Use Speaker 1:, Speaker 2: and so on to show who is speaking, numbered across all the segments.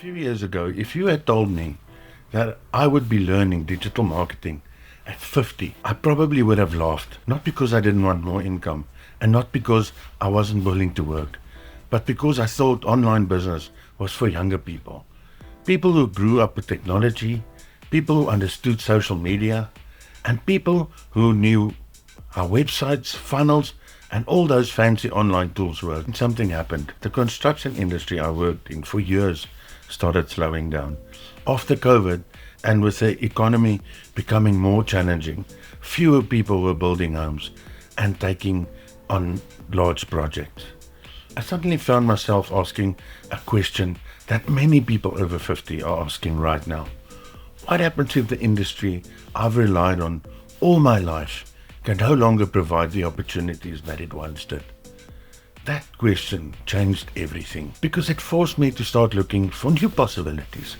Speaker 1: few years ago, if you had told me that I would be learning digital marketing at 50, I probably would have laughed. Not because I didn't want more income and not because I wasn't willing to work, but because I thought online business was for younger people. People who grew up with technology, people who understood social media, and people who knew how websites, funnels, and all those fancy online tools work. And something happened. The construction industry I worked in for years started slowing down. After COVID, and with the economy becoming more challenging, fewer people were building homes and taking on large projects. I suddenly found myself asking a question that many people over 50 are asking right now. What happens if the industry I've relied on all my life can no longer provide the opportunities that it once did? That question changed everything because it forced me to start looking for new possibilities.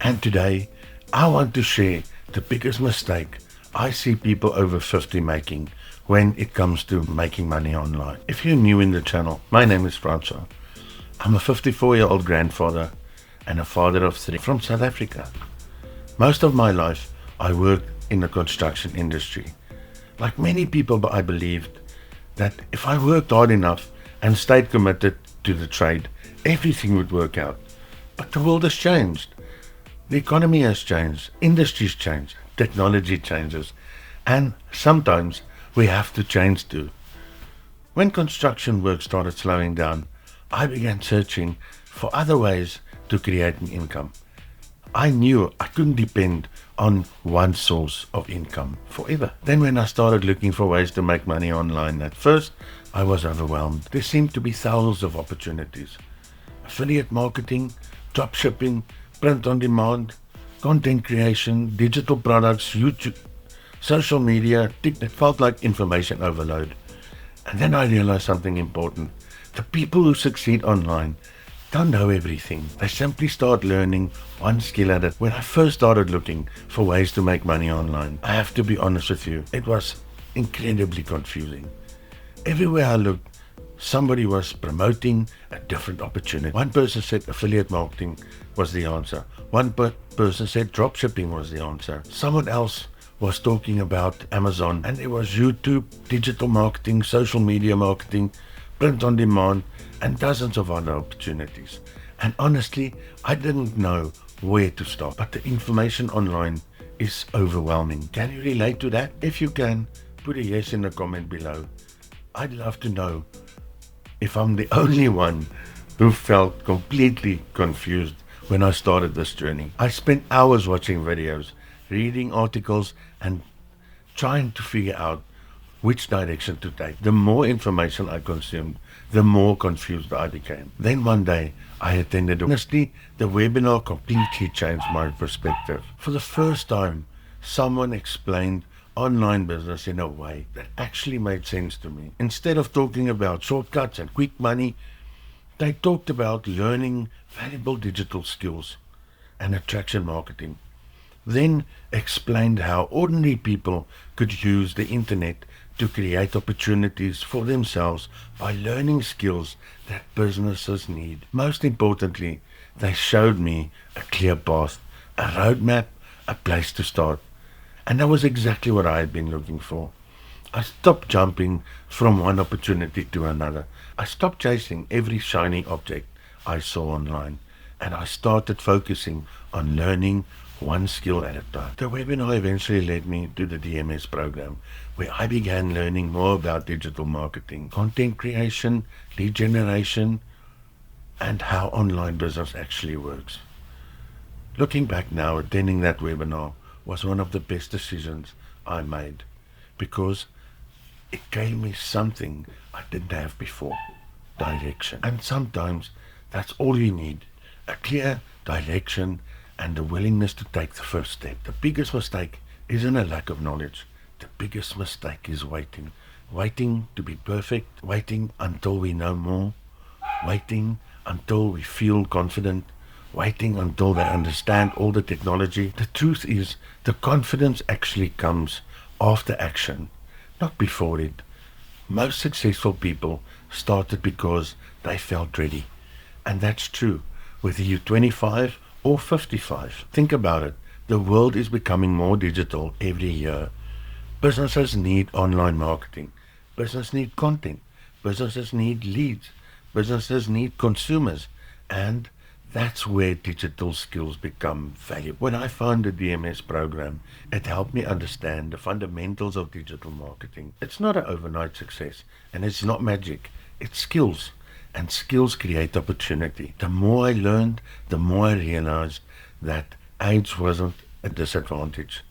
Speaker 1: And today, I want to share the biggest mistake I see people over 50 making when it comes to making money online. If you're new in the channel, my name is Francois. I'm a 54-year-old grandfather and a father of 3 from South Africa. Most of my life, I worked in the construction industry. Like many people, I believed that if I worked hard enough and stayed committed to the trade, everything would work out. But the world has changed. The economy has changed, industries change, technology changes, and sometimes we have to change too. When construction work started slowing down, I began searching for other ways to create an income. I knew I couldn't depend on one source of income forever. Then when I started looking for ways to make money online, at first I was overwhelmed. There seemed to be thousands of opportunities. Affiliate marketing, drop shipping, print on demand, content creation, digital products, YouTube, social media. It felt like information overload. And then I realized something important. The people who succeed online don't know everything. They simply start learning one skill at it. When I first started looking for ways to make money online, I have to be honest with you, it was incredibly confusing. Everywhere I looked, somebody was promoting a different opportunity. One person said affiliate marketing was the answer. One person said dropshipping was the answer. Someone else was talking about Amazon, and there was YouTube, digital marketing, social media marketing, print on demand, and dozens of other opportunities. And honestly, I didn't know where to start. But the information online is overwhelming. Can you relate to that? If you can, put a yes in the comment below. I'd love to know if I'm the only one who felt completely confused when I started this journey. I spent hours watching videos, reading articles, and trying to figure out which direction to take. The more information I consumed, the more confused I became. Then one day, I attended. Honestly, the webinar completely changed my perspective. For the first time, someone explained online business in a way that actually made sense to me. Instead of talking about shortcuts and quick money, they talked about learning valuable digital skills and attraction marketing. Then explained how ordinary people could use the internet to create opportunities for themselves by learning skills that businesses need. Most importantly, they showed me a clear path, a roadmap, a place to start. And that was exactly what I had been looking for. I stopped jumping from one opportunity to another. I stopped chasing every shiny object I saw online, and I started focusing on learning one skill at a time. The webinar eventually led me to the DMS program, where I began learning more about digital marketing, content creation, lead generation, and how online business actually works. Looking back now, attending that webinar was one of the best decisions I made because it gave me something I didn't have before: direction. And sometimes that's all you need, a clear direction and the willingness to take the first step. The biggest mistake isn't a lack of knowledge. The biggest mistake is waiting. Waiting to be perfect, waiting until we know more, waiting until we feel confident, waiting until they understand all the technology. The truth is, the confidence actually comes after action, not before it. Most successful people started because they felt ready. And that's true. whether you're 25 or 55. Think about it. The world is becoming more digital every year. Businesses need online marketing. Businesses need content. Businesses need leads. Businesses need consumers. And that's where digital skills become valuable. When I found the DMS program, it helped me understand the fundamentals of digital marketing. It's not an overnight success, and it's not magic. It's skills, and skills create opportunity. The more I learned, the more I realized that age wasn't a disadvantage.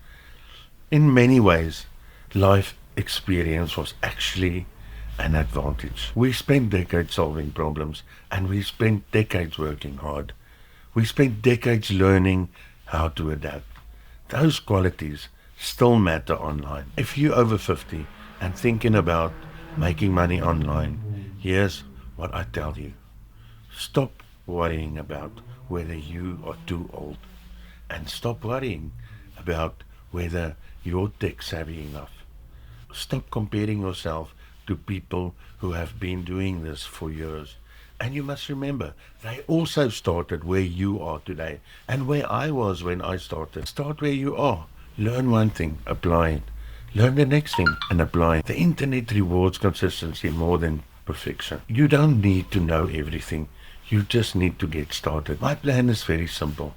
Speaker 1: In many ways, life experience was actually an advantage. We spent decades solving problems, and we spent decades working hard. We spent decades learning how to adapt. Those qualities still matter online. If you're over 50 and thinking about making money online, here's what I tell you. Stop worrying about whether you are too old, and stop worrying about whether you're tech savvy enough. Stop comparing yourself to people who have been doing this for years. And you must remember, they also started where you are today and where I was when I started. Start where you are. Learn one thing, apply it. Learn the next thing and apply it. The internet rewards consistency more than perfection. You don't need to know everything. You just need to get started. My plan is very simple.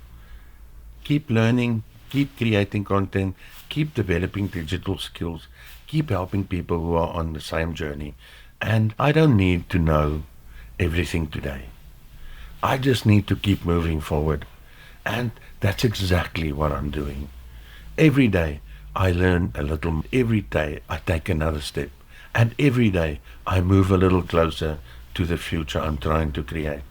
Speaker 1: Keep learning, keep creating content, keep developing digital skills, keep helping people who are on the same journey. And I don't need to know everything today. I just need to keep moving forward. And that's exactly what I'm doing. Every day I learn a little. Every day I take another step. And every day I move a little closer to the future I'm trying to create.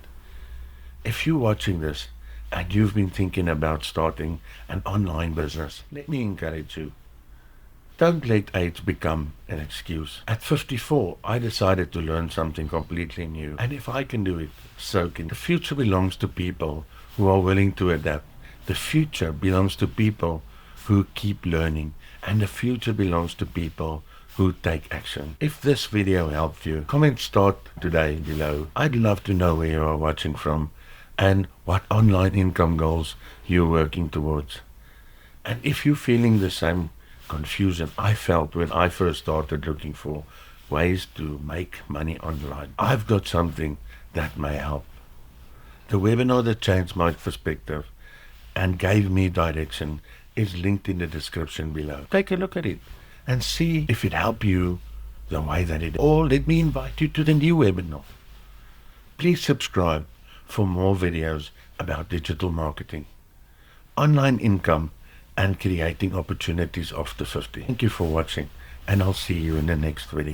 Speaker 1: If you're watching this and you've been thinking about starting an online business, let me encourage you. Don't let age become an excuse. At 54, I decided to learn something completely new. And if I can do it, so can. The future belongs to people who are willing to adapt. The future belongs to people who keep learning. And the future belongs to people who take action. If this video helped you, comment start today below. I'd love to know where you are watching from and what online income goals you're working towards. And if you're feeling the same confusion I felt when I first started looking for ways to make money online, I've got something that may help. The webinar that changed my perspective and gave me direction is linked in the description below. Take a look at it and see if it helped you the way that it. Or let me invite you to the new webinar. Please subscribe for more videos about digital marketing, online income, and creating opportunities after 50. Thank you for watching, and I'll see you in the next video.